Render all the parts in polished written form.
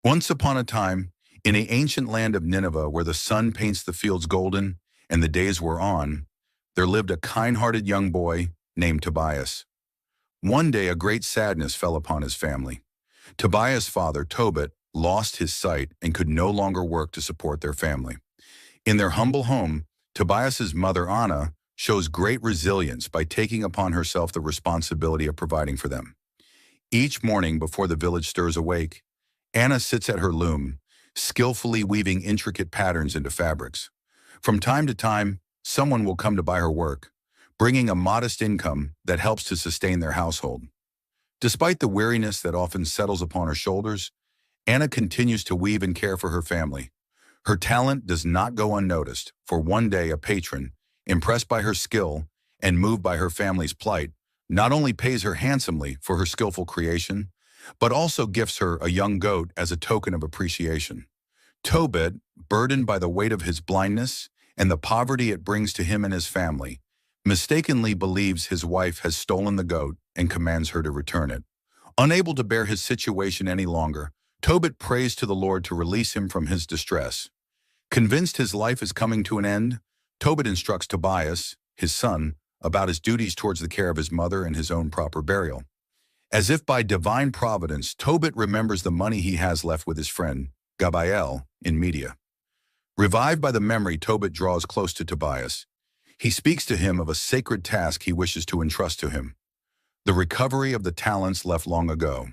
Once upon a time, in the ancient land of Nineveh, where the sun paints the fields golden and the days were on, there lived a kind-hearted young boy named Tobias. One day, a great sadness fell upon his family. Tobias' father, Tobit, lost his sight and could no longer work to support their family. In their humble home, Tobias's mother, Anna, shows great resilience by taking upon herself the responsibility of providing for them. Each morning before the village stirs awake, Anna sits at her loom, skillfully weaving intricate patterns into fabrics. From time to time, someone will come to buy her work, bringing a modest income that helps to sustain their household. Despite the weariness that often settles upon her shoulders, Anna continues to weave and care for her family. Her talent does not go unnoticed, for one day a patron, impressed by her skill and moved by her family's plight, not only pays her handsomely for her skillful creation, but also gifts her a young goat as a token of appreciation. Tobit, burdened by the weight of his blindness and the poverty it brings to him and his family, mistakenly believes his wife has stolen the goat and commands her to return it. Unable to bear his situation any longer, Tobit prays to the Lord to release him from his distress. Convinced his life is coming to an end, Tobit instructs Tobias, his son, about his duties towards the care of his mother and his own proper burial. As if by divine providence, Tobit remembers the money he has left with his friend, Gabael, in Media. Revived by the memory, Tobit draws close to Tobias. He speaks to him of a sacred task he wishes to entrust to him, the recovery of the talents left long ago.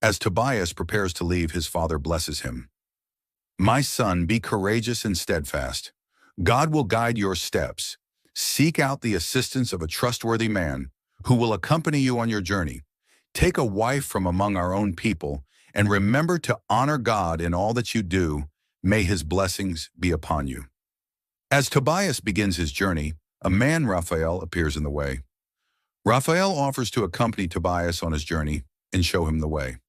As Tobias prepares to leave, his father blesses him. "My son, be courageous and steadfast. God will guide your steps. Seek out the assistance of a trustworthy man who will accompany you on your journey. Take a wife from among our own people, and remember to honor God in all that you do. May his blessings be upon you." As Tobias begins his journey, a man, Raphael, appears in the way. Raphael offers to accompany Tobias on his journey and show him the way.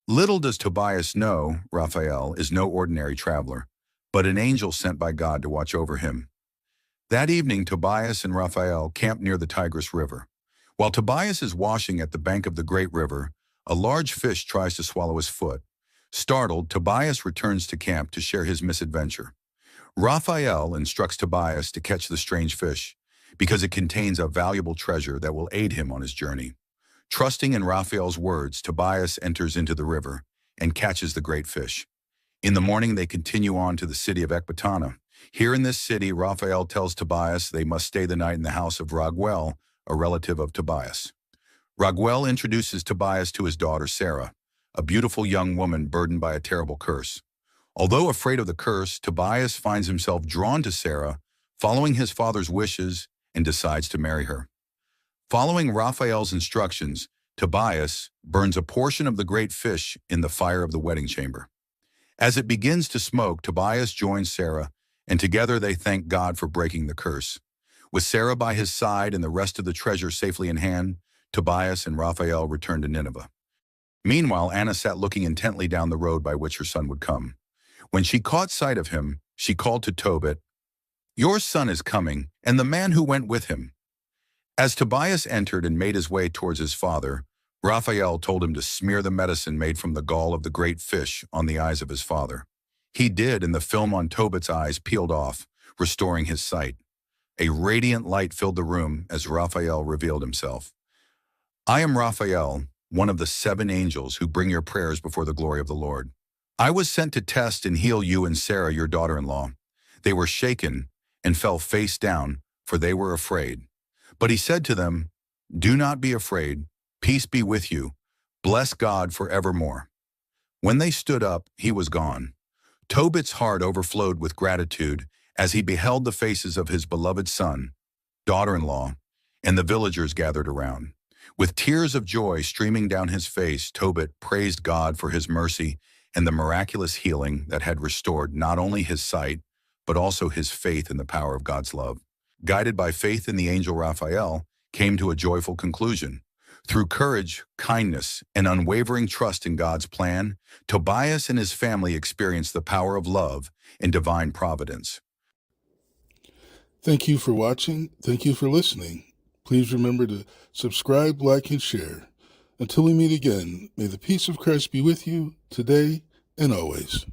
Little does Tobias know Raphael is no ordinary traveler, but an angel sent by God to watch over him. That evening, Tobias and Raphael camp near the Tigris River. While Tobias is washing at the bank of the great river, a large fish tries to swallow his foot. Startled, Tobias returns to camp to share his misadventure. Raphael instructs Tobias to catch the strange fish, because it contains a valuable treasure that will aid him on his journey. Trusting in Raphael's words, Tobias enters into the river and catches the great fish. In the morning, they continue on to the city of Ecbatana. Here in this city, Raphael tells Tobias they must stay the night in the house of Raguel, a relative of Tobias. Raguel introduces Tobias to his daughter Sarah, a beautiful young woman burdened by a terrible curse. Although afraid of the curse, Tobias finds himself drawn to Sarah, following his father's wishes, and decides to marry her. Following Raphael's instructions, Tobias burns a portion of the great fish in the fire of the wedding chamber. As it begins to smoke, Tobias joins Sarah, and together they thank God for breaking the curse. With Sarah by his side and the rest of the treasure safely in hand, Tobias and Raphael return to Nineveh. Meanwhile, Anna sat looking intently down the road by which her son would come. When she caught sight of him, she called to Tobit, "Your son is coming, and the man who went with him." As Tobias entered and made his way towards his father, Raphael told him to smear the medicine made from the gall of the great fish on the eyes of his father. He did, and the film on Tobit's eyes peeled off, restoring his sight. A radiant light filled the room as Raphael revealed himself. "I am Raphael, one of the 7 angels who bring your prayers before the glory of the Lord. I was sent to test and heal you and Sarah, your daughter-in-law. They were shaken and fell face down, for they were afraid. But he said to them, 'Do not be afraid. Peace be with you. Bless God forevermore.' When they stood up, he was gone. Tobit's heart overflowed with gratitude as he beheld the faces of his beloved son, daughter-in-law, and the villagers gathered around. With tears of joy streaming down his face, Tobit praised God for his mercy and the miraculous healing that had restored not only his sight, but also his faith in the power of God's love. Guided by faith in the angel Raphael, came to a joyful conclusion. Through courage, kindness, and unwavering trust in God's plan, Tobias and his family experienced the power of love and divine providence. Thank you for watching. Thank you for listening. Please remember to subscribe, like, and share. Until we meet again, may the peace of Christ be with you today and always.